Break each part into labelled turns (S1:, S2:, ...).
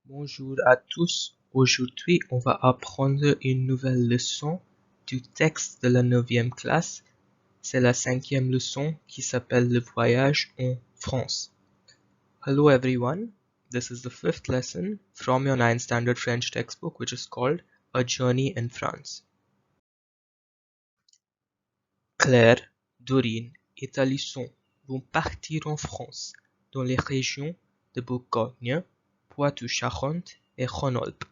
S1: Bonjour à tous, aujourd'hui on va apprendre une nouvelle leçon du texte de la 9e classe. C'est la 5e leçon qui s'appelle le voyage en France. Hello everyone, this is the 5th lesson from your 9th standard French textbook which is called A Journey in France. Claire, Dorine et Talisson vont partir en France, dans les régions de Bourgogne, Poitou-Charentes et Rhône-Alpes.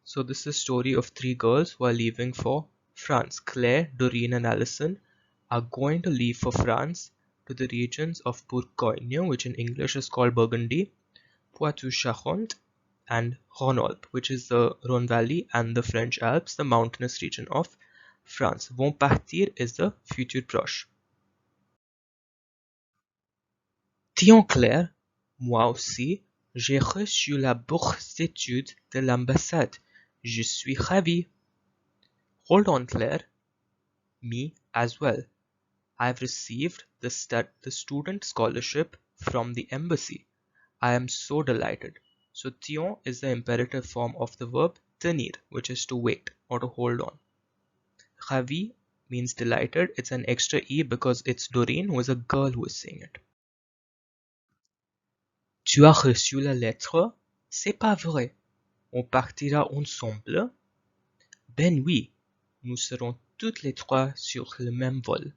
S1: So this is the story of three girls who are leaving for France. Claire, Doreen and Alison are going to leave for France to the regions of Bourgogne, which in English is called Burgundy, Poitou-Charentes and Rhône-Alpes, which is the Rhône Valley and the French Alps, the mountainous region of France. Vont partir is the future proche. Tiens Claire, moi aussi, j'ai reçu la bourse d'études de l'ambassade. Je suis ravie. Hold on Claire. Me as well. I've received the student scholarship from the embassy. I am so delighted. So tiens is the imperative form of the verb tenir, which is to wait or to hold on. Ravi means delighted. It's an extra E because it's Doreen who is a girl who is saying it. Tu as reçu la lettre? C'est pas vrai. On partira ensemble? Ben oui, nous serons toutes les trois sur le même vol.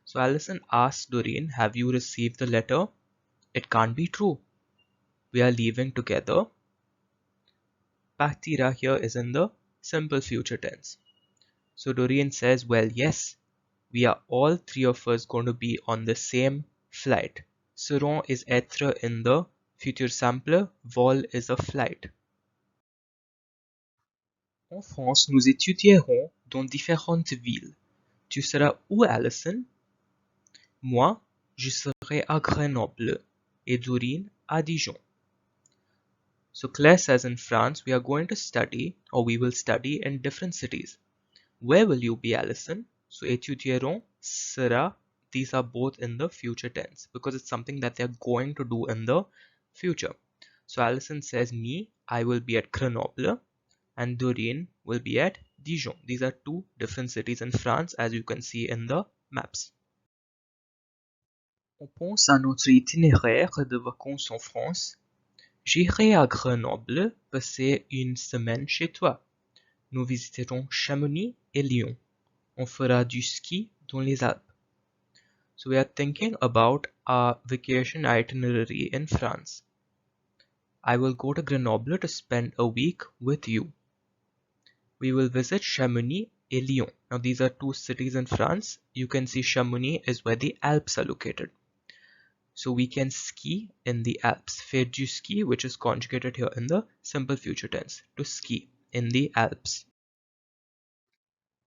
S1: So Alison asked Doreen, have you received the letter? It can't be true. We are leaving together. Partira here is in the simple future tense. So Doreen says, well, yes, we are all three of us going to be on the same flight. Seront is être in the future simple, vol is a flight. En France, nous étudierons dans différentes villes. Tu seras où, Alison? Moi, je serai à Grenoble et Doreen à Dijon. So Claire says in France, we are going to study or we will study in different cities. Where will you be, Alison? So étudieront, sera, these are both in the future tense because it's something that they're going to do in the future. So Alison says, me, I will be at Grenoble and Doreen will be at Dijon. These are two different cities in France as you can see in the maps. On pense à notre itinéraire de vacances en France. J'irai à Grenoble passer une semaine chez toi. Nous visiterons Chamonix et Lyon. On fera du ski dans les Alpes. So we are thinking about our vacation itinerary in France. I will go to Grenoble to spend a week with you. We will visit Chamonix et Lyon. Now these are two cities in France. You can see Chamonix is where the Alps are located. So we can ski in the Alps. Faire du ski, which is conjugated here in the simple future tense. To ski in the Alps.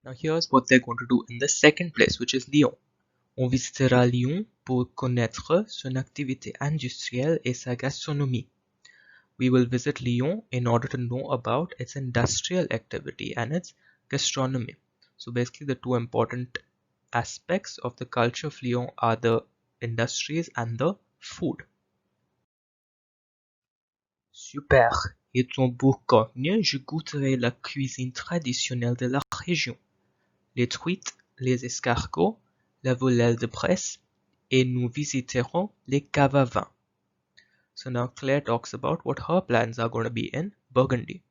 S1: Now here's what they're going to do in the second place, which is Lyon. On visitera Lyon pour connaître son activité industrielle et sa gastronomie. We will visit Lyon in order to know about its industrial activity and its gastronomy. So basically the two important aspects of the culture of Lyon are the industries and the food. Super! Et en Bourgogne, je goûterai la cuisine traditionnelle de la région. Les truites, les escargots, la volaille de Bresse, et nous visiterons les caves à vin. So now Claire talks about what her plans are going to be in Burgundy.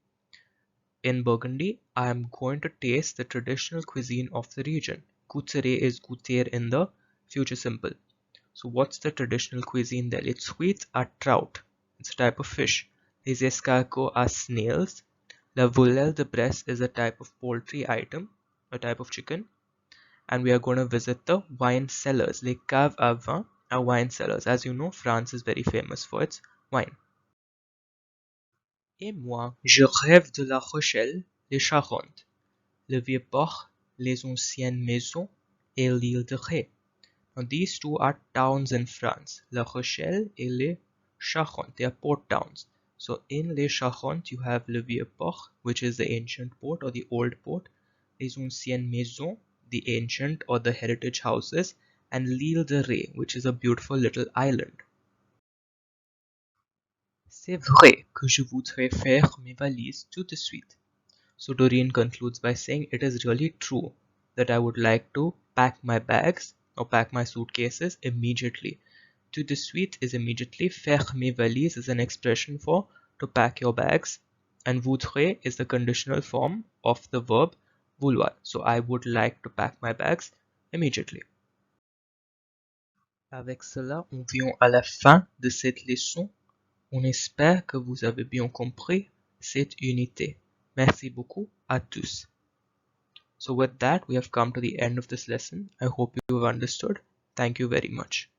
S1: In Burgundy, I am going to taste the traditional cuisine of the region. Goûter is goûter in the future simple. So what's the traditional cuisine there? Les truites are trout. It's a type of fish. Les escargots are snails. La volaille de Bresse is a type of poultry item, a type of chicken. And we are going to visit the wine cellars. Les caves à vin are wine cellars. As you know, France is very famous for its wine. Et moi, je rêve de La Rochelle, les Charentes, le Vieux-Port, les anciennes maisons et l'île de Ré. Now these two are towns in France, La Rochelle et les Charentes. They are port towns. So in Les Charentes you have le Vieux-Port, which is the ancient port or the old port, les anciennes maisons, the ancient or the heritage houses, and l'île de Ré, which is a beautiful little island. C'est vrai que je voudrais faire mes valises tout de suite. So Doreen concludes by saying it is really true that I would like to pack my bags or pack my suitcases immediately. Tout de suite is immediately. Faire mes valises is an expression for to pack your bags. And voudrais is the conditional form of the verb vouloir. So I would like to pack my bags immediately. Avec cela, on vient à la fin de cette leçon. On espère que vous avez bien compris cette unité. Merci beaucoup à tous. So with that, we have come to the end of this lesson. I hope you have understood. Thank you very much.